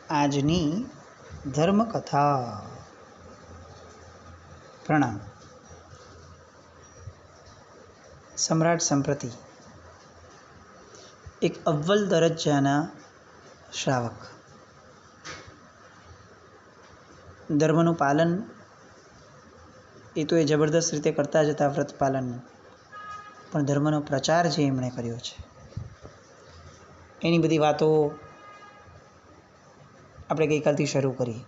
આજની ધર્મકથા. પ્રણામ. સમ્રાટ સંપ્રતિ એક અવ્વલ દરજ્જાના શ્રાવક. ધર્મનું પાલન એ તો એ જબરદસ્ત રીતે કરતા જ હતા, વ્રત પાલનનું, પણ ધર્મનો પ્રચાર જે એમણે કર્યો છે એની બધી વાતો આપણે ગઈકાલથી શરૂ કરી.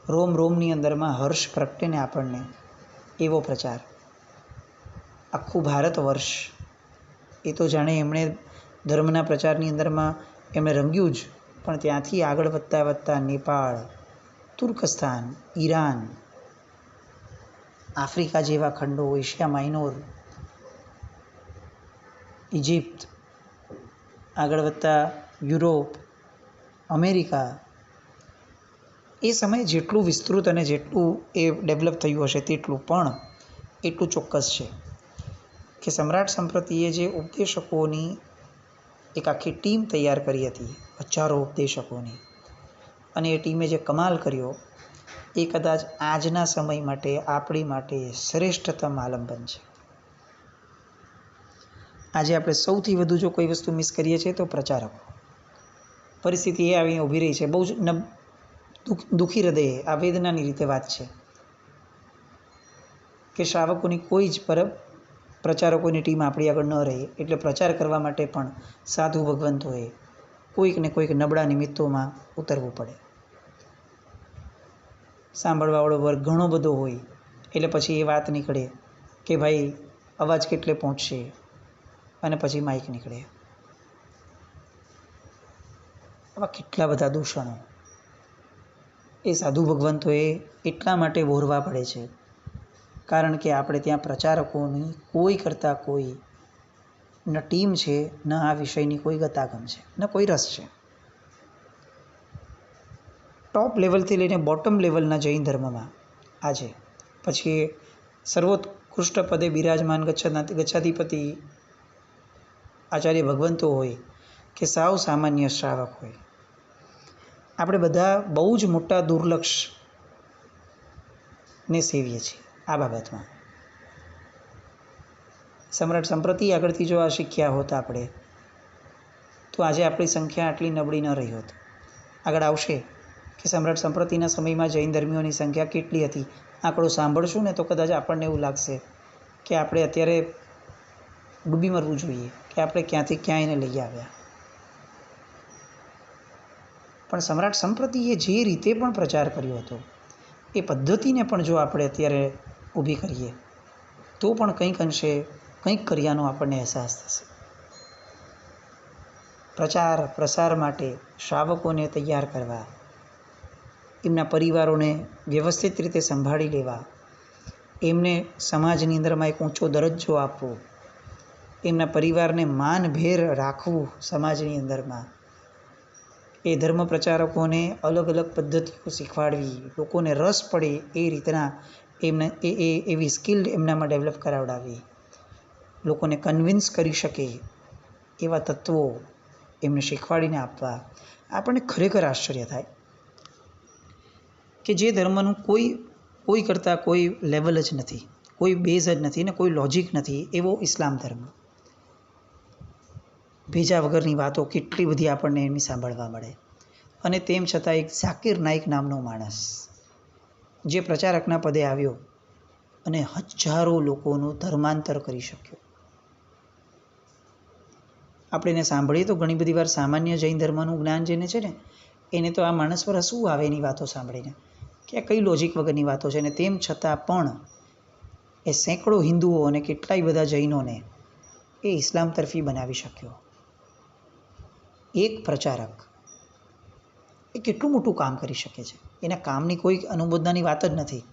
રોમ રોમની અંદરમાં હર્ષ પ્રગટે ને આપણને એવો પ્રચાર. આખું ભારત વર્ષ એ તો જાણે એમણે ધર્મના પ્રચારની અંદરમાં એમણે રંગ્યું જ, પણ ત્યાંથી આગળ વધતા વધતા નેપાળ, તુર્કસ્તાન, ઈરાન, આફ્રિકા જેવા ખંડો, એશિયા માઇનોર, ઇજિપ્ત, આગળ વધતા યુરોપ, અમેરિકા, એ સમયે જેટલું વિસ્તૃત અને જેટલું એ ડેવલપ થયું હશે તેટલું, પણ એટલું ચોક્કસ છે કે સમ્રાટ સંપ્રતિએ જે ઉપદેશકોની એક આખી ટીમ તૈયાર કરી હતી, હજારો ઉપદેશકોની, અને એ ટીમે જે કમાલ કર્યો એ કદાચ આજના સમય માટે, આપણી માટે શ્રેષ્ઠતમ આલંબન છે. આજે આપણે સૌથી વધુ જો કોઈ વસ્તુ મિસ કરીએ છીએ તો પ્રચારકો. પરિસ્થિતિ એ આવીને ઊભી રહી છે. બહુ જ દુઃખી હૃદયે આ વેદનાની રીતે વાત છે કે શ્રાવકોની કોઈ જ પ્રચારકોની ટીમ આપણી આગળ ન રહી, એટલે પ્રચાર કરવા માટે પણ સાધુ ભગવંતોએ કોઈક ને કોઈક નબળા નિમિત્તોમાં ઉતરવું પડે. સાંભળવાવાળો વર્ગ ઘણો બધો હોય એટલે પછી એ વાત નીકળે કે ભાઈ અવાજ કેટલે પહોંચશે, અને પછી માઇક નીકળે. આવા કેટલા બધા દૂષણો એ સાધુ ભગવંતોએ એટલા માટે વહોરવા પડે છે કારણ કે આપણે ત્યાં પ્રચારકોની કોઈ કરતાં કોઈ ન ટીમ છે, ન આ વિષયની કોઈ ગતાગમ છે, ન કોઈ રસ છે. ટોપ લેવલથી લઈને બોટમ લેવલના જૈન ધર્મમાં આજે પછી સર્વોત્કૃષ્ટ પદે બિરાજમાન ગચ્છાધિપતિ આચાર્ય ભગવંતો હોય કે સાવ સામાન્ય શ્રાવક હોય, આપણે બધા બહુ જ મોટા દુર્લક્ષને સેવીએ છીએ આ બાબતમાં. સમ્રાટ સંપ્રતિ આગળથી જો આ શીખ્યા હોત આપણે, તો આજે આપણી સંખ્યા આટલી નબળી ન રહી હોત. આગળ આવશે કે સમ્રાટ સંપ્રતિના સમયમાં જૈન ધર્મીઓની સંખ્યા કેટલી હતી. આંકડો સાંભળશું ને તો કદાચ આપણને એવું લાગશે કે આપણે અત્યારે ડૂબી મરવું જોઈએ કે આપણે ક્યાંથી ક્યાં એને લઈ આવ્યા. પણ સમ્રાટ સંપ્રતિએ જે રીતે પણ પ્રચાર કર્યો હતો એ પદ્ધતિને પણ જો આપણે અત્યારે ઊભી કરીએ તો પણ કંઈક અંશે કંઈક કર્યાનો આપણને અહેસાસ થશે. પ્રચાર પ્રસાર માટે શ્રાવકોને તૈયાર કરવા, એમના પરિવારોને વ્યવસ્થિત રીતે સંભાળી લેવા, એમને સમાજની અંદરમાં એક ઊંચો દરજ્જો આપવો, એમના પરિવારને માનભેર રાખવું સમાજની અંદરમાં, એ ધર્મ પ્રચારકોને અલગ અલગ પદ્ધતિઓ શીખવાડવી, લોકોને રસ પડે એ રીતના એમને એવી સ્કિલ એમનામાં ડેવલપ કરાવડાવી, લોકોને કન્વિન્સ કરી શકે એવા તત્વો એમને શીખવાડીને આપવા. આપણને ખરેખર આશ્ચર્ય થાય કે જે ધર્મનું કોઈ કરતાં કોઈ લેવલ જ નથી, કોઈ બેઝ જ નથી ને કોઈ લોજિક નથી, એવો ઇસ્લામ ધર્મ. ભેજા વગરની વાતો કેટલી બધી આપણને એમની સાંભળવા મળે, અને તેમ છતાં એક ઝાકિર નાઈક નામનો માણસ જે પ્રચારકના પદે આવ્યો અને હજારો લોકોનું ધર્માંતર કરી શક્યો. આપણે એને સાંભળીએ તો ઘણી બધી વાર સામાન્ય જૈન ધર્મનું જ્ઞાન જેને છે ને એને તો આ માણસ પર હસવું આવે એની વાતો સાંભળીને કે આ કઈ લોજિક વગરની વાતો છે. ને તેમ છતાં પણ એ સેંકડો હિન્દુઓ અને કેટલાય બધા જૈનોને એ ઇસ્લામ તરફી બનાવી શક્યો. એક પ્રચારક એ કેટલું મોટું કામ કરી શકે છે. એના કામની કોઈ અનુમોદનાની વાત જ નથી,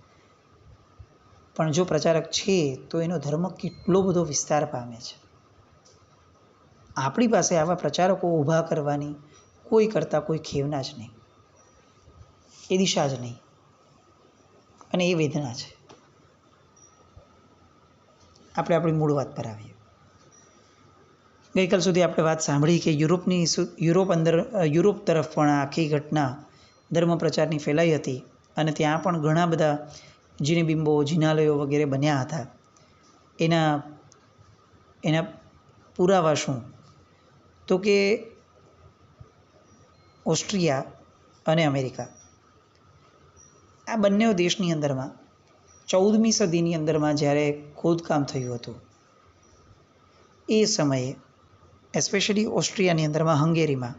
પણ જો પ્રચારક છે તો એનો ધર્મ કેટલો બધો વિસ્તાર પામે છે. આપણી પાસે આવા પ્રચારકો ઊભા કરવાની કોઈ કરતાં કોઈ ખેવના જ નહીં, એ દિશા જ નહીં, અને એ વેદના છે. આપણે આપણી મૂળ વાત પર આવીએ. ગઈકાલ સુધી આપણે વાત સાંભળી કે યુરોપ તરફ પણ આખી ઘટના ધર્મ પ્રચારની ફેલાઈ હતી અને ત્યાં પણ ઘણા બધા જીનબિંબો જિનાલયો વગેરે બન્યા હતા. એના પુરાવા શું? તો કે ઓસ્ટ્રિયા અને અમેરિકા આ બંને દેશની અંદરમાં 14મી સદીની અંદરમાં જ્યારે ખોદકામ થયું હતું એ સમયે એસ્પેશિયલી ઓસ્ટ્રિયાની અંદરમાં હંગેરીમાં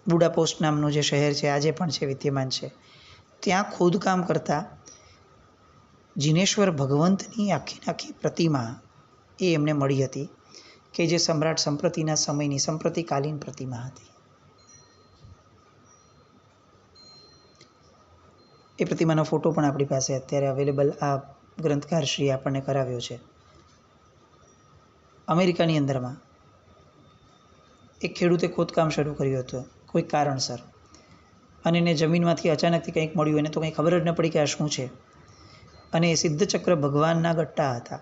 બુડાપેસ્ટ નામનું જે શહેર છે આજે પણ છે વિદ્યમાન છે, ત્યાં ખોદકામ કરતા જિનેશ્વર ભગવંતની આખી પ્રતિમા એ એમને મળી હતી કે જે સમ્રાટ સંપ્રતિના સમયની સંપ્રતિકાલીન પ્રતિમા હતી. એ પ્રતિમાનો ફોટો પણ આપણી પાસે અત્યારે અવેલેબલ આ ગ્રંથકારશ્રીએ આપણને કરાવ્યો છે. અમેરિકાની અંદરમાં એક ખેડૂતે ખોદકામ શરૂ કર્યું હતું કોઈ કારણસર, અને એને જમીનમાંથી અચાનકથી કંઈક મળ્યું, એને તો કંઈ ખબર જ ન પડી કે આ શું છે. અને એ સિદ્ધચક્ર ભગવાનના ગટ્ટા હતા.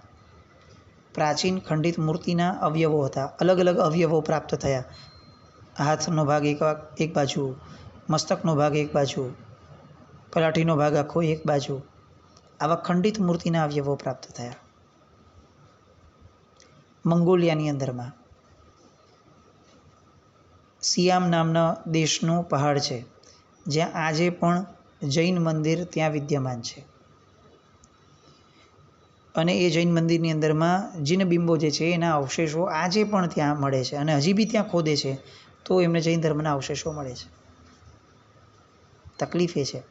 પ્રાચીન ખંડિત મૂર્તિના અવયવો હતા. અલગ અલગ અવયવો પ્રાપ્ત થયા. હાથનો ભાગ એક બાજુ, મસ્તકનો ભાગ એક બાજુ, પલાઠીનો ભાગ આખો એક બાજુ, આવા ખંડિત મૂર્તિના અવયવો પ્રાપ્ત થયા. મંગોલિયાની અંદરમાં સિયામ નામના દેશનો પહાડ છે જ્યાં આજે પણ જૈન મંદિર ત્યાં વિદ્યમાન છે. અને એ જૈન મંદિરની અંદરમાં જીનબિંબો જે છે એના અવશેષો આજે પણ ત્યાં મળે છે, અને હજી બી ત્યાં ખોદે છે તો એમને જૈન ધર્મના અવશેષો મળે છે. તકલીફ એ છે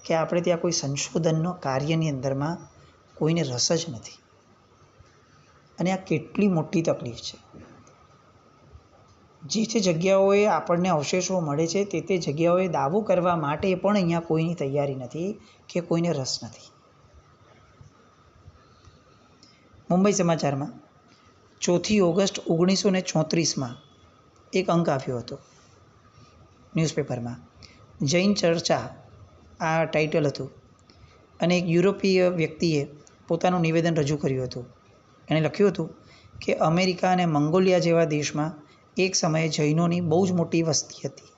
કે આપણે ત્યાં કોઈ સંશોધનનો કાર્યની અંદરમાં કોઈને રસ જ નથી, અને આ કેટલી મોટી તકલીફ છે. જે જગ્યાઓએ આપણને અવશેષો મળે છે તે જગ્યાઓએ દાવો કરવા માટે પણ અહીંયા કોઈની તૈયારી નથી કે કોઈને રસ નથી. મુંબઈ સમાચારમાં 4 ઓગસ્ટ 1934 એક અંક આવ્યો હતો ન્યૂઝપેપરમાં. જૈન ચર્ચા આ ટાઇટલ હતું, અને એક યુરોપીય વ્યક્તિએ પોતાનું નિવેદન રજૂ કર્યું હતું. એણે લખ્યું હતું કે અમેરિકા અને મંગોલિયા જેવા દેશમાં એક સમયે જૈનોની બહુ જ મોટી વસ્તી હતી.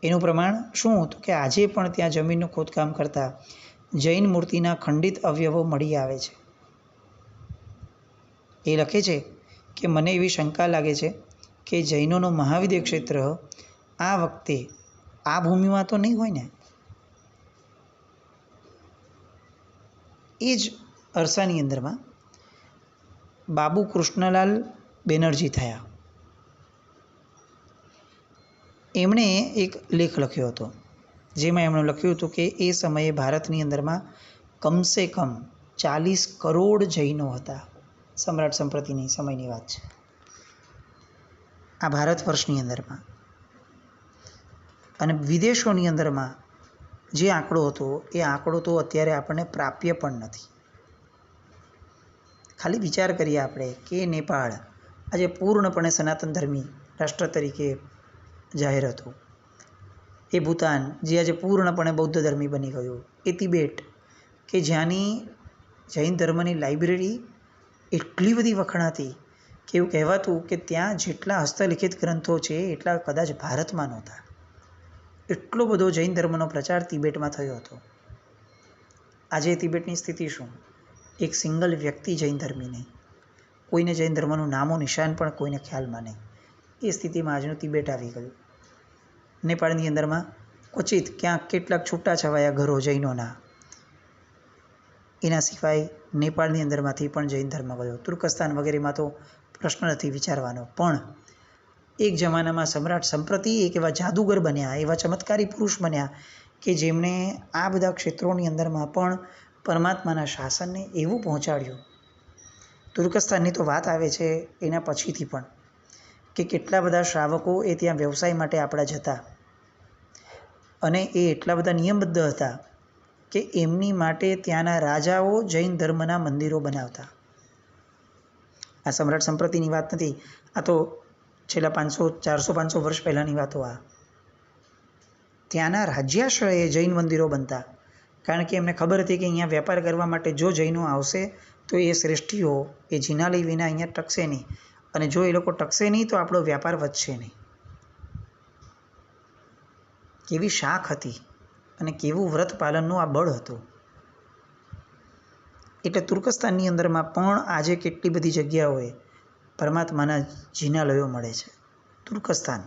એનું પ્રમાણ શું હતું કે આજે પણ ત્યાં જમીનનું ખોદકામ કરતા જૈન મૂર્તિના ખંડિત અવયવો મળી આવે છે. એ લખે છે કે મને એવી શંકા લાગે છે કે જૈનોનું મહાવિદ્ય ક્ષેત્ર આ વખતે આ ભૂમિમાં તો નહીં હોય ને. એ જ અરસાની અંદરમાં બાબુ કૃષ્ણલાલ બેનર્જી થયા. એમણે એક લેખ લખ્યો હતો જેમાં એમણે લખ્યું હતું કે એ સમયે ભારતની અંદરમાં કમસે કમ 40 કરોડ જૈનો હતા. સમ્રાટ સંપ્રતિની સમયની વાત છે. આ ભારત વર્ષની અંદરમાં અને વિદેશોની અંદરમાં જે આંકડો હતો એ આંકડો તો અત્યારે આપણને પ્રાપ્ય પણ નથી. ખાલી વિચાર કરીએ આપણે કે નેપાળ આજે પૂર્ણપણે સનાતન ધર્મી રાષ્ટ્ર તરીકે જાહેર હતું. એ ભૂતાન જે આજે પૂર્ણપણે બૌદ્ધ ધર્મી બની ગયું. એ તિબેટ કે જ્યાંની જૈન ધર્મની લાઇબ્રેરી એટલી બધી વખણાતી કે એવું કહેવાતું કે ત્યાં જેટલા હસ્તલિખિત ગ્રંથો છે એટલા કદાચ ભારતમાં નહોતા. એટલો બધો જૈન ધર્મનો પ્રચાર તિબેટમાં થયો હતો. આજે તિબેટની સ્થિતિ શું? એક સિંગલ વ્યક્તિ જૈન ધર્મી નહીં, કોઈને જૈન ધર્મનું નામો નિશાન પણ કોઈને ખ્યાલમાં નહીં. એ સ્થિતિમાં આજનું તિબેટ આવી ગયું. નેપાળની અંદરમાં ક્વચિત ક્યાંક કેટલાક છૂટાછવાયા ઘરો જૈનોના, એના સિવાય નેપાળની અંદરમાંથી પણ જૈન ધર્મ ગયો. તુર્કસ્તાન વગેરેમાં તો પ્રશ્ન નથી વિચારવાનો. પણ એક જમાનામાં સમ્રાટ સંપ્રતિ એક એવા જાદુગર બન્યા, એવા ચમત્કારી પુરુષ બન્યા કે જેમણે આ બધા ક્ષેત્રોની અંદરમાં પણ પરમાત્માના શાસનને એવું પહોંચાડ્યું. તુર્કસ્તાનની તો વાત આવે છે એના પછીથી પણ કે કેટલા બધા શ્રાવકો એ ત્યાં વ્યવસાય માટે આપણા જતા, અને એ એટલા બધા નિયમબદ્ધ હતા કે એમની માટે ત્યાંના રાજાઓ જૈન ધર્મના મંદિરો બનાવતા. આ સમ્રાટ સંપ્રતિની વાત નથી, આ તો છેલ્લા 400-500 વર્ષ પહેલાંની વાતો. આ ત્યાંના રાજ્યાશ્રયે જૈન મંદિરો બનતા, કારણ કે એમને ખબર હતી કે અહીંયા વેપાર કરવા માટે જો જૈનો આવશે તો એ શ્રેષ્ઠીઓ એ જિનાલય વિના અહીંયા ટકશે નહીં, અને જો એ લોકો ટકશે નહીં તો આપણો વ્યાપાર વધશે નહીં. કેવી શાખ હતી અને કેવું વ્રત પાલનનું આ બળ હતું. એટલે તુર્કસ્તાનની અંદરમાં પણ આજે કેટલી બધી જગ્યાઓએ પરમાત્માના જિનાલયો મળે છે. તુર્કસ્તાન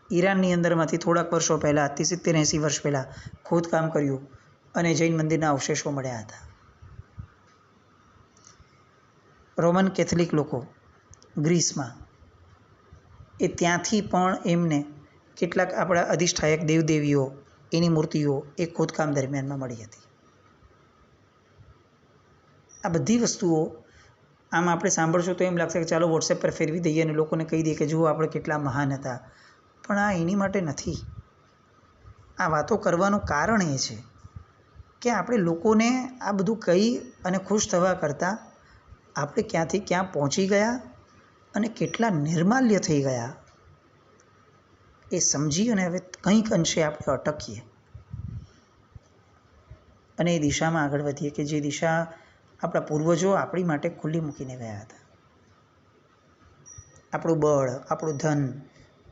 ઈરાનની અંદરમાંથી થોડાક વર્ષો પહેલાં 70-80 વર્ષ પહેલાં ખોદકામ કર્યું અને જૈન મંદિરના અવશેષો મળ્યા હતા. રોમન કેથલિક લોકો ગ્રીસમાં એ ત્યાંથી પણ એમને કેટલાક આપણા અધિષ્ઠાયક દેવદેવીઓ એની મૂર્તિઓ એ ખોદકામ દરમિયાનમાં મળી હતી. આ બધી વસ્તુઓ આમ આપણે સાંભળશું તો એમ લાગશે કે ચાલો વોટ્સએપ પર ફેરવી દઈએ અને લોકોને કહી દઈએ કે જુઓ આપણે કેટલા મહાન હતા. પણ આ એની માટે નથી. આ વાતો કરવાનું કારણ એ છે કે આપણે લોકોને આ બધું કહી અને ખુશ થવા કરતાં આપણે ક્યાંથી ક્યાં પહોંચી ગયા અને કેટલા નિર્માલ્ય થઈ ગયા એ સમજી અને હવે કંઈક અંશે આપણે અટકીએ અને એ દિશામાં આગળ વધીએ કે જે દિશા આપણા પૂર્વજો આપણી માટે ખુલ્લી મૂકીને ગયા હતા. આપણું બળ, આપણું ધન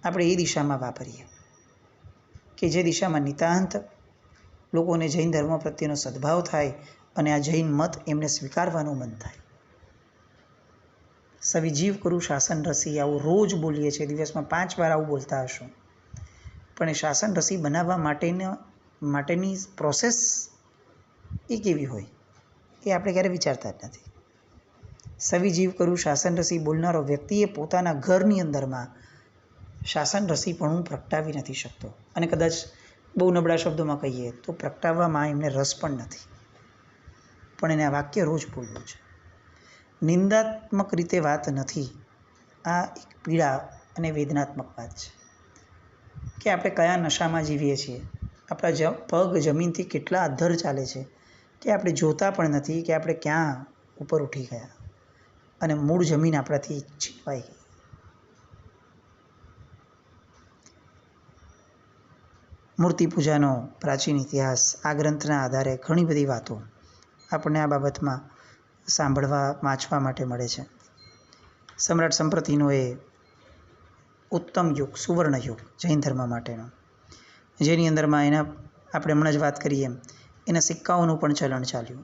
આપણે એ દિશામાં વાપરીએ કે જે દિશામાં નિતાંત લોકોને જૈન ધર્મ પ્રત્યેનો સદ્ભાવ થાય અને આ જૈન મત એમને સ્વીકારવાનું મન થાય. સવિજીવ કરું શાસન રસી આવું રોજ બોલીએ છીએ, દિવસમાં 5 વાર આવું બોલતા હશું. પણ એ શાસન રસી બનાવવા માટેની પ્રોસેસ એ કેવી હોય એ આપણે ક્યારે વિચારતા જ નથી. સવિજીવ કરું શાસન રસી બોલનારો વ્યક્તિએ પોતાના ઘરની અંદરમાં શાસન રસીપણું પ્રગટાવી નથી શકતો અને કદાચ બહુ નબળા શબ્દોમાં કહીએ તો પ્રગટાવવામાં એમને રસ પણ નથી. પણ એને આ વાક્ય રોજ બોલવું છે. નિંદાત્મક રીતે વાત નથી, આ એક પીડા અને વેદનાત્મક વાત છે કે આપણે કયા નશામાં જીવીએ છીએ. આપણા પગ જમીનથી કેટલા અધ્ધર ચાલે છે કે આપણે જોતા પણ નથી કે આપણે ક્યાં ઉપર ઉઠી ગયા અને મૂળ જમીન આપણાથી છીનવાઈ ગઈ. મૂર્તિ પૂજાનો પ્રાચીન ઇતિહાસ આ ગ્રંથના આધારે ઘણી બધી વાતો આપણને આ બાબતમાં સાંભળવા વાંચવા માટે મળે છે. સમ્રાટ સંપ્રતિનો એ ઉત્તમ યુગ, સુવર્ણ યુગ જૈન ધર્મ માટેનો, જેની અંદરમાં એના આપણે હમણાં જ વાત કરીએ એના સિક્કાઓનું પણ ચલણ ચાલ્યું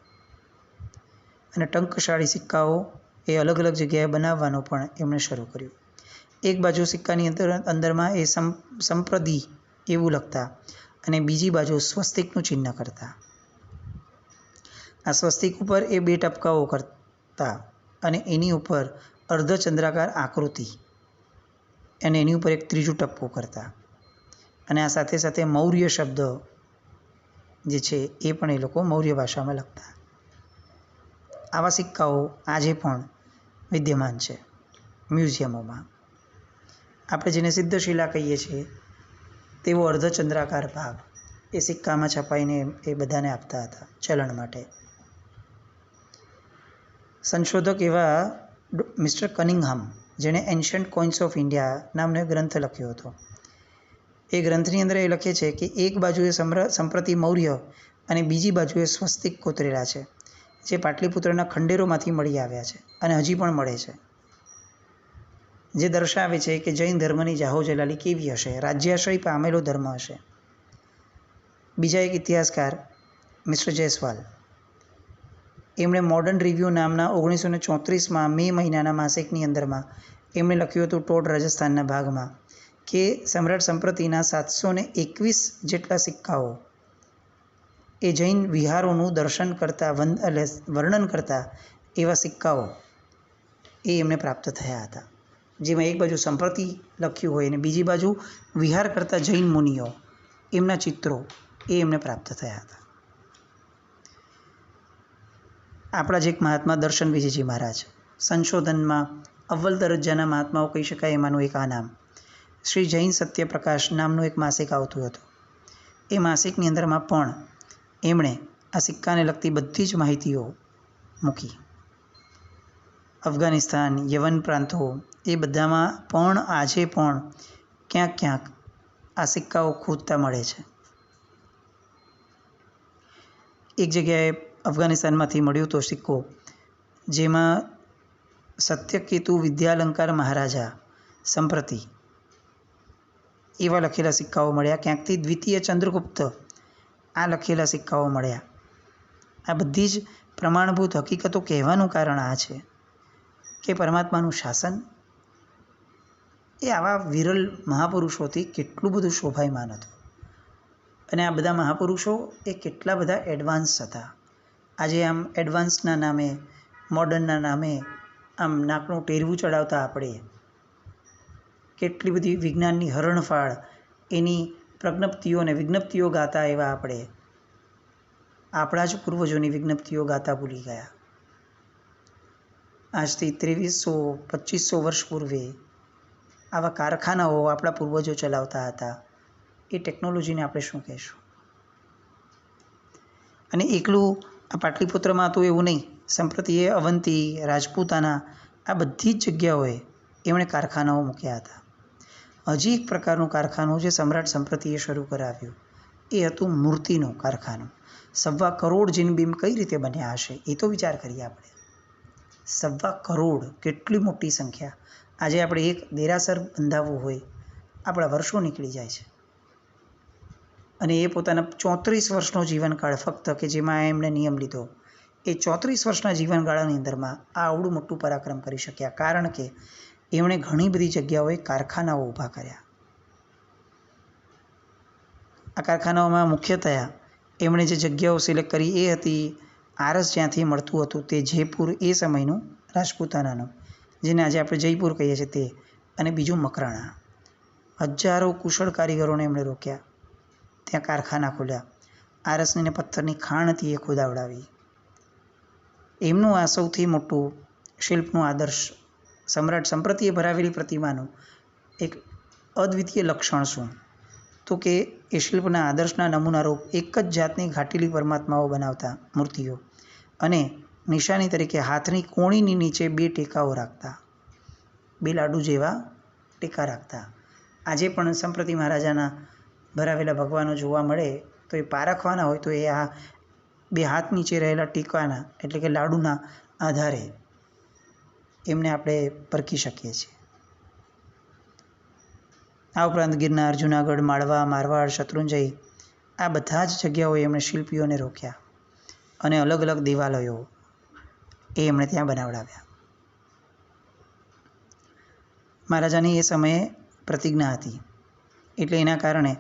અને ટંકશાળી સિક્કાઓ એ અલગ અલગ જગ્યાએ બનાવવાનું પણ એમણે શરૂ કર્યું. એક બાજુ સિક્કાની અંદરમાં એ સંપ્રતિ એવું લખતા અને બીજી બાજુ સ્વસ્તિકનું ચિહ્ન કરતા. આ સ્વસ્તિક ઉપર એ 2 ટપકાઓ કરતા અને એની ઉપર અર્ધચંદ્રાકાર આકૃતિ અને એની ઉપર એક ત્રીજું ટપકું કરતા અને આ સાથે સાથે મૌર્ય શબ્દ જે છે એ પણ એ લોકો મૌર્ય ભાષામાં લખતા. આવા સિક્કાઓ આજે પણ વિદ્યમાન છે મ્યુઝિયમોમાં. આપણે જેને સિદ્ધશિલા કહીએ છીએ તેવો અર્ધચંદ્રાકાર ભાગ એ સિક્કામાં છપાઈને એ બધાને આપતા હતા ચલણ માટે. સંશોધક એવા મિસ્ટર કનિંગહામ, જેણે એન્શન્ટ કોઇન્સ ઓફ ઇન્ડિયા નામનો એક ગ્રંથ લખ્યો હતો, એ ગ્રંથની અંદર એ લખે છે કે એક બાજુએ સંપ્રતિ મૌર્ય અને બીજી બાજુએ સ્વસ્તિક કોતરેલા છે, જે પાટલીપુત્રના ખંડેરોમાંથી મળી આવ્યા છે અને હજી પણ મળે છે, જે દર્શાવે છે કે જૈન ધર્મની જાહોજલાલી કેવી હશે, રાજ્યાશ્રય પામેલો ધર્મ હશે. બીજા એક ઇતિહાસકાર મિસ્ટર જયસ્વાલ, એમણે મોડર્ન રિવ્યૂ નામના 1934માં મે મહિનાના માસિકની અંદરમાં એમણે લખ્યું હતું ટોડ રાજસ્થાનના ભાગમાં કે સમ્રાટ સંપ્રતિના 721 જેટલા સિક્કાઓ એ જૈન વિહારોનું દર્શન કરતા વર્ણન કરતા એવા સિક્કાઓ એ એમને પ્રાપ્ત થયા હતા, જેમાં એક બાજુ સંપ્રતિ લખ્યું હોય અને બીજી બાજુ વિહાર કરતા જૈન મુનિઓ એમના ચિત્રો એ એમને પ્રાપ્ત થયા હતા. આપણા જ એક મહાત્મા દર્શન વિજયજી મહારાજ, સંશોધનમાં અવ્વલ દરજ્જાના મહાત્માઓ કહી શકાય એમાંનું એક આ નામ. શ્રી જૈન સત્યપ્રકાશ નામનું એક માસિક આવતું હતું. એ માસિકની અંદરમાં પણ એમણે આ સિક્કાને લગતી બધી જ માહિતીઓ મૂકી. અફઘાનિસ્તાન, યવન પ્રાંતો એ બધામાં પણ આજે પણ ક્યાંક ક્યાંક આ સિક્કાઓ ખોદતા મળે છે. એક જગ્યાએ અફઘાનિસ્તાનમાંથી મળ્યો તો સિક્કો, જેમાં સત્યકેતુ વિદ્યાલંકાર મહારાજા સંપ્રતિ એવા લખેલા સિક્કાઓ મળ્યા. ક્યાંકથી દ્વિતીય ચંદ્રગુપ્ત આ લખેલા સિક્કાઓ મળ્યા. આ બધી જ પ્રમાણભૂત હકીકતો કહેવાનું કારણ આ છે કે પરમાત્માનું શાસન એ આવા વિરલ મહાપુરુષોથી કેટલું બધું શોભાયમાન હતું. અને આ બધા મહાપુરુષો એ કેટલા બધા એડવાન્સ હતા. આજે આમ એડવાન્સના નામે, મોડર્નના નામે આમ નાકનું ટેરવું ચડાવતા આપણે કેટલી બધી વિજ્ઞાનની હરણફાળ, એની પ્રજ્ઞપ્તિઓ અને વિજ્ઞપ્તિઓ ગાતા એવા આપણે આપણા જ પૂર્વજોની વિજ્ઞપ્તિઓ ગાતા ભૂલી ગયા. આજથી 2300-2500 વર્ષ પૂર્વે આવા કારખાનાઓ આપણા પૂર્વજો ચલાવતા હતા. એ ટેકનોલોજીને આપણે શું કહેશું? અને એકલું આ પાટલીપુત્રમાં તો એવું નહીં, સંપ્રતિએ અવંતી, રાજપૂતાના આ બધી જ જગ્યાઓએ એમણે કારખાનાઓ મૂક્યા હતા. હજી એક પ્રકારનું કારખાનું જે સમ્રાટ સંપ્રતિએ શરૂ કરાવ્યું એ હતું મૂર્તિનું કારખાનું. 1.25 કરોડ જીનબીમ કઈ રીતે બન્યા હશે એ તો વિચાર કરીએ આપણે. 1.25 કરોડ કેટલી મોટી સંખ્યા. આજે આપણે એક દેરાસર બંધાવવું હોય આપણા વર્ષો નીકળી જાય છે. અને એ પોતાના 34 વર્ષનો જીવનકાળ ફક્ત કે જેમાં એમણે નિયમ લીધો એ 34 વર્ષના જીવનગાળાની અંદરમાં આ આવડું મોટું પરાક્રમ કરી શક્યા. કારણ કે એમણે ઘણી બધી જગ્યાઓએ કારખાનાઓ ઊભા કર્યા. આ કારખાનાઓમાં મુખ્યતયા એમણે જે જગ્યાઓ સિલેક્ટ કરી એ હતી આરસ જ્યાંથી મળતું હતું તે જયપુર એ સમયનું રાજપૂતાનાનું, જેને આજે આપણે જયપુર કહીએ છીએ તે, અને બીજું મકરાણા. હજારો કુશળ કારીગરોને એમણે રોક્યા, ત્યાં કારખાના ખોલ્યા. આરસની ને પથ્થરની ખાણ હતી એ ખોદાવડાવી. એમનું આ સૌથી મોટું શિલ્પનું આદર્શ સમ્રાટ સંપ્રતિએ ભરાવેલી પ્રતિમાનું એક અદ્વિતીય લક્ષણ શું? તો કે એ શિલ્પના આદર્શના નમૂનારૂપ એક જ જાતની ઘાટીલી પરમાત્માઓ બનાવતા મૂર્તિઓ અને નિશાની તરીકે હાથની કોણીની નીચે 2 ટેકાઓ રાખતા, 2 લાડુ જેવા ટેકા રાખતા. આજે પણ સંપ્રતિ મહારાજાના ભરાવેલા ભગવાનો જોવા મળે તો એ પારખવાના હોય તો એ આ 2 હાથ નીચે રહેલા ટીકાના એટલે કે લાડુના આધારે એમને આપણે પરખી શકીએ છીએ. આ ઉપરાંત ગિરનાર, જૂનાગઢ, માળવા, મારવાડ, શત્રુંજય આ બધા જ જગ્યાઓએ એમણે શિલ્પીઓને રોક્યા અને અલગ અલગ દેવાલયો એ એમણે ત્યાં બનાવડાવ્યા. મહારાજાની એ સમયે પ્રતિજ્ઞા હતી એટલે એના કારણે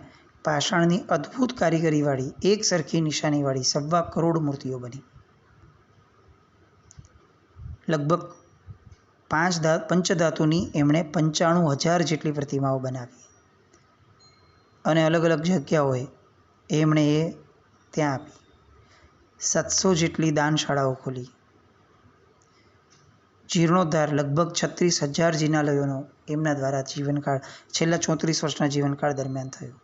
પાષાણની અદ્ભુત કારીગરીવાળી એક સરખી નિશાનીવાળી 1.25 કરોડ મૂર્તિઓ બની. લગભગ 5 પંચધાતુની એમણે 95,000 જેટલી પ્રતિમાઓ બનાવી અને અલગ અલગ જગ્યાઓએ એમણે એ ત્યાં આપી. 700 જેટલી દાનશાળાઓ ખોલી. જીર્ણોદ્ધાર લગભગ 36,000 જિનાલયોનો એમના દ્વારા જીવનકાળ છેલ્લા 34 વર્ષના જીવનકાળ દરમિયાન થયો.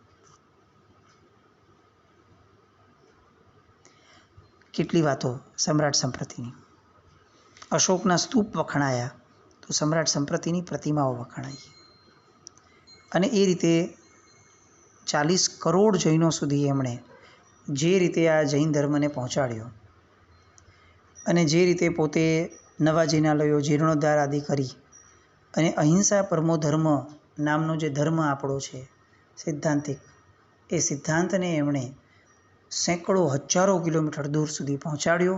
કેટલી વાતો સમ્રાટ સંપ્રતિની. અશોકના સ્તૂપ વખણાયા તો સમ્રાટ સંપ્રતિની પ્રતિમાઓ વખણાઈ. અને એ રીતે 40 કરોડ જૈનો સુધી એમણે જે રીતે આ જૈન ધર્મને પહોંચાડ્યો અને જે રીતે પોતે નવા જિનાલયો, જીર્ણોદ્ધાર આદિ કરી અને અહિંસા પરમો ધર્મ નામનો જે ધર્મ આપણો છે સિદ્ધાંતિક, એ સિદ્ધાંતને એમણે સેંકડો હજારો કિલોમીટર દૂર સુધી પહોંચાડ્યો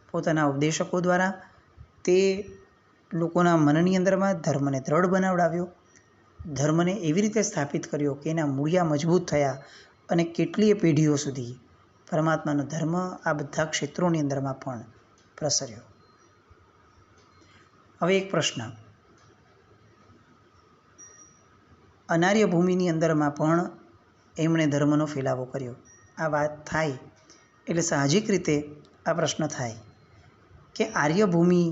પોતાના ઉપદેશકો દ્વારા. તે લોકોના મનની અંદરમાં ધર્મને દ્રઢ બનાવડાવ્યો, ધર્મને એવી રીતે સ્થાપિત કર્યો કે એના મૂળિયા મજબૂત થયા અને કેટલીય પેઢીઓ સુધી પરમાત્માનો ધર્મ આ બધા ક્ષેત્રોની અંદરમાં પણ પ્રસર્યો. હવે એક પ્રશ્ન, અનાર્ય ભૂમિની અંદરમાં પણ એમણે ધર્મનો ફેલાવો કર્યો. આ વાત થાય એટલે સાહજિક રીતે આ પ્રશ્ન થાય કે આર્યભૂમિ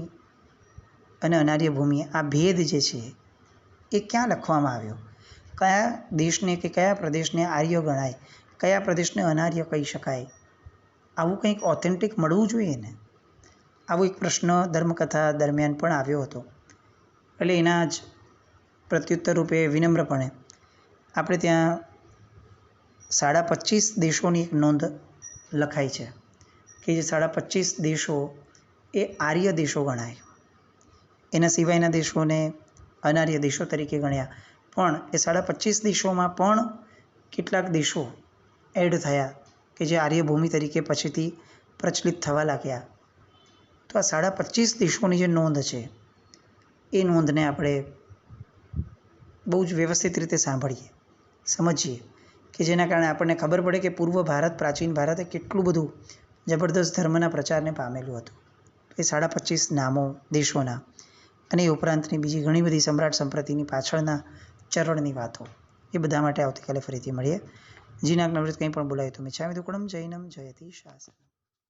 અને અનાર્ય ભૂમિ આ ભેદ જે છે એ ક્યાં લખવામાં આવ્યો? કયા દેશને કે કયા પ્રદેશને આર્ય ગણાય, કયા પ્રદેશને અનાર્ય કહી શકાય? આવું કંઈક ઓથેન્ટિક મળવું જોઈએ ને. આવો એક પ્રશ્ન ધર્મકથા દરમિયાન પણ આવ્યો હતો. એટલે એના જ પ્રત્યુત્તર રૂપે વિનમ્રપણે આપણે ત્યાં 25.5 દેશોની એક નોંધ લખાઈ છે કે જે 25.5 દેશો એ આર્ય દેશો ગણાય. એના સિવાયના દેશોને અનાર્ય દેશો તરીકે ગણ્યા. પણ એ 25.5 દેશોમાં પણ કેટલાક દેશો એડ થયા કે જે આર્યભૂમિ તરીકે પછીથી પ્રચલિત થવા લાગ્યા. તો આ 25.5 દેશોની જે નોંધ છે એ નોંધને આપણે બહુ જ વ્યવસ્થિત રીતે સાંભળીએ, સમજીએ, કે જેના કારણે આપણને ખબર પડે કે પૂર્વ ભારત, પ્રાચીન ભારતે કેટલું બધું જબરદસ્ત ધર્મના પ્રચારને પામેલું હતું. એ 25.5 નામો દેશોના અને એ ઉપરાંતની બીજી ઘણી બધી સમ્રાટ સંપ્રતિની પાછળના ચરણની વાતો, એ બધા માટે આવતીકાલે ફરીથી મળીએ. જીનાક નવરત કંઈ પણ બોલાય તો મિચ્છામિ દુક્કડમ. જૈનમ જયતિ શાસનમ.